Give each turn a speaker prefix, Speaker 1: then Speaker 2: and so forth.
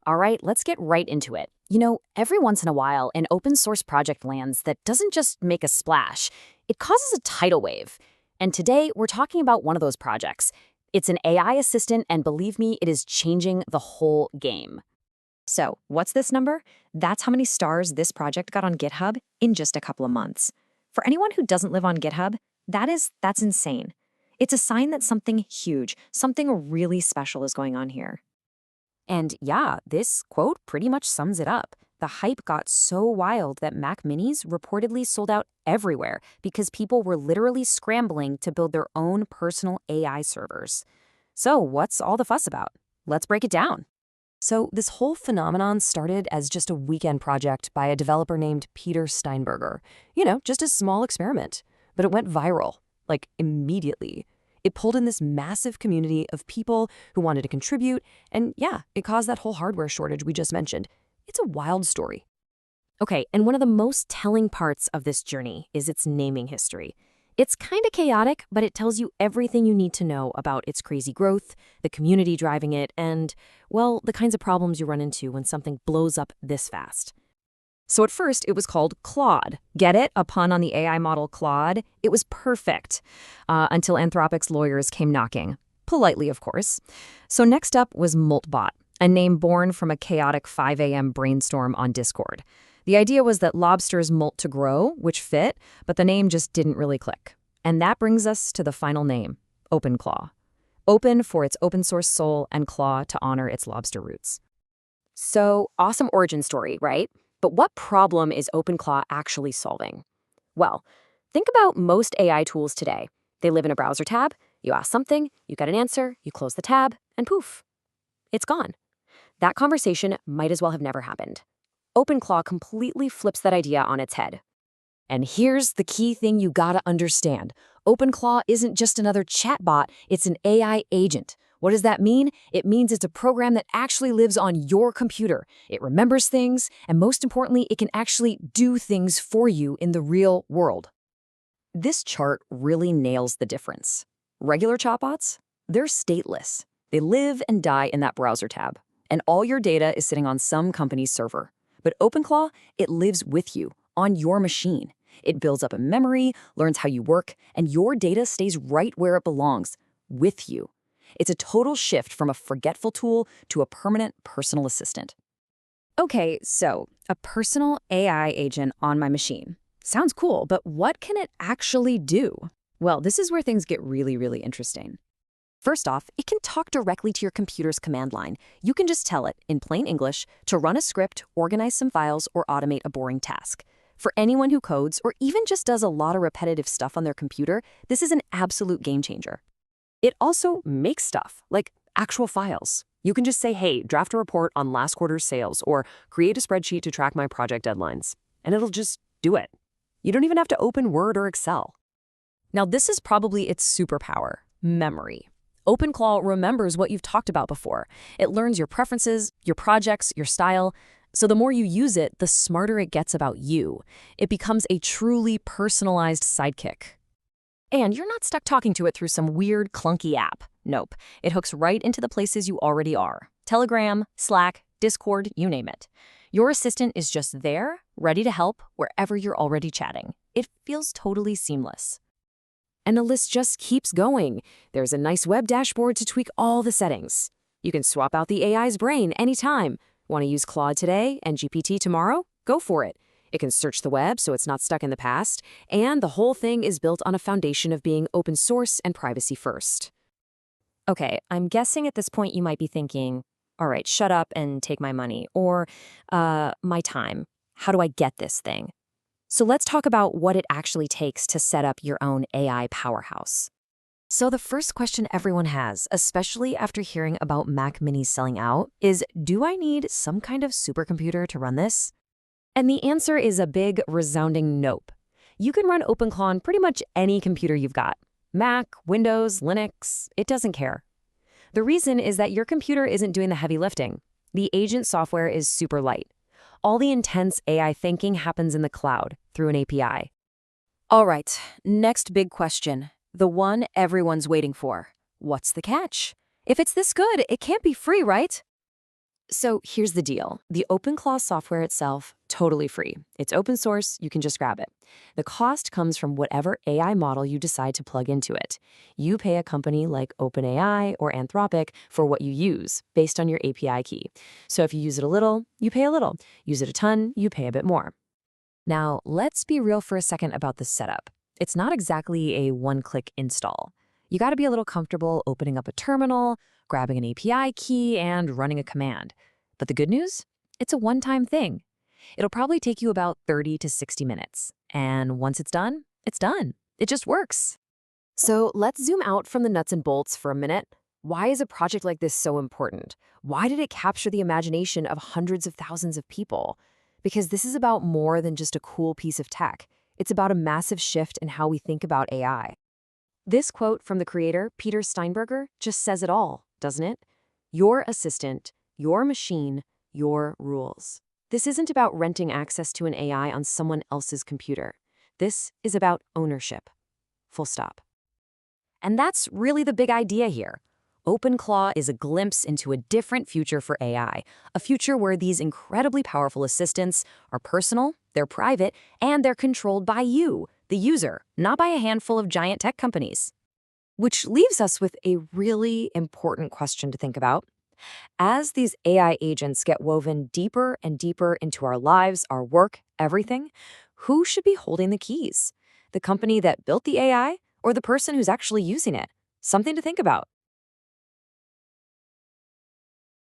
Speaker 1: All right, let's get right into it. Every once in a while, an open source project lands that doesn't just make a splash, it causes a tidal wave. And today, we're talking about one of those projects. It's an AI assistant, and believe me, it is changing the whole game.
Speaker 2: So, what's this number? That's how many stars this project got on GitHub in just a couple of months. For anyone who doesn't live on GitHub, that's insane. It's a sign that something huge, something really special is going on here.
Speaker 3: And yeah, this quote pretty much sums it up. The hype got so wild that Mac Minis reportedly sold out everywhere because people were literally scrambling to build their own personal AI servers. So what's all the fuss about? Let's break it down. So this whole phenomenon started as just a weekend project by a developer named Peter Steinberger. Just a small experiment. But it went viral, like immediately. It pulled in this massive community of people who wanted to contribute, and yeah, it caused that whole hardware shortage we just mentioned. It's a wild story.
Speaker 1: Okay, and one of the most telling parts of this journey is its naming history. It's kind of chaotic, but it tells you everything you need to know about its crazy growth, the community driving it, and, well, the kinds of problems you run into when something blows up this fast. So at first, it was called Claude. Get it? A pun on the AI model Claude? It was perfect, until Anthropic's lawyers came knocking. Politely, of course. So next up was Moltbot, a name born from a chaotic 5 a.m. brainstorm on Discord. The idea was that lobsters molt to grow, which fit, but the name just didn't really click. And that brings us to the final name, OpenClaw. Open for its open source soul, and claw to honor its lobster roots. So, awesome origin story, right? But what problem is OpenClaw actually solving? Well, think about most AI tools today. They live in a browser tab, you ask something, you get an answer, you close the tab, and poof, it's gone. That conversation might as well have never happened. OpenClaw completely flips that idea on its head. And here's the key thing you gotta understand. OpenClaw isn't just another chatbot, it's an AI agent. What does that mean? It means it's a program that actually lives on your computer. It remembers things, and most importantly, it can actually do things for you in the real world. This chart really nails the difference. Regular chatbots, they're stateless. They live and die in that browser tab, and all your data is sitting on some company's server. But OpenClaw, it lives with you, on your machine. It builds up a memory, learns how you work, and your data stays right where it belongs, with you. It's a total shift from a forgetful tool to a permanent personal assistant. Okay, so a personal AI agent on my machine. Sounds cool, but what can it actually do? Well, this is where things get really, really interesting. First off, it can talk directly to your computer's command line. You can just tell it, in plain English, to run a script, organize some files, or automate a boring task. For anyone who codes or even just does a lot of repetitive stuff on their computer, this is an absolute game changer. It also makes stuff, like actual files. You can just say, hey, draft a report on last quarter's sales, or create a spreadsheet to track my project deadlines. And it'll just do it. You don't even have to open Word or Excel. Now, this is probably its superpower, memory. OpenClaw remembers what you've talked about before. It learns your preferences, your projects, your style. So the more you use it, the smarter it gets about you. It becomes a truly personalized sidekick. And you're not stuck talking to it through some weird, clunky app. Nope. It hooks right into the places you already are. Telegram, Slack, Discord, you name it. Your assistant is just there, ready to help wherever you're already chatting. It feels totally seamless. And the list just keeps going. There's a nice web dashboard to tweak all the settings. You can swap out the AI's brain anytime. Want to use Claude today and GPT tomorrow? Go for it. It can search the web so it's not stuck in the past, and the whole thing is built on a foundation of being open source and privacy first. Okay, I'm guessing at this point you might be thinking, all right, shut up and take my money, or my time. How do I get this thing? So let's talk about what it actually takes to set up your own AI powerhouse. So the first question everyone has, especially after hearing about Mac Minis selling out, is, do I need some kind of supercomputer to run this? And the answer is a big, resounding nope. You can run OpenClaw on pretty much any computer you've got. Mac, Windows, Linux, it doesn't care. The reason is that your computer isn't doing the heavy lifting. The agent software is super light. All the intense AI thinking happens in the cloud through an API. All right, next big question. The one everyone's waiting for. What's the catch? If it's this good, it can't be free, right? So here's the deal. The OpenClaw software itself, totally free. It's open source, you can just grab it. The cost comes from whatever AI model you decide to plug into it. You pay a company like OpenAI or Anthropic for what you use, based on your API key. So if you use it a little, you pay a little. Use it a ton, you pay a bit more. Now, let's be real for a second about the setup. It's not exactly a one-click install. You gotta be a little comfortable opening up a terminal, grabbing an API key, and running a command. But the good news? It's a one-time thing. It'll probably take you about 30 to 60 minutes. And once it's done, it's done. It just works. So let's zoom out from the nuts and bolts for a minute. Why is a project like this so important? Why did it capture the imagination of hundreds of thousands of people? Because this is about more than just a cool piece of tech. It's about a massive shift in how we think about AI. This quote from the creator, Peter Steinberger, just says it all, doesn't it? Your assistant, your machine, your rules. This isn't about renting access to an AI on someone else's computer. This is about ownership. Full stop. And that's really the big idea here. OpenClaw is a glimpse into a different future for AI, a future where these incredibly powerful assistants are personal, they're private, and they're controlled by you, the user, not by a handful of giant tech companies. Which leaves us with a really important question to think about. As these AI agents get woven deeper and deeper into our lives, our work, everything, who should be holding the keys? The company that built the AI or the person who's actually using it? Something to think about.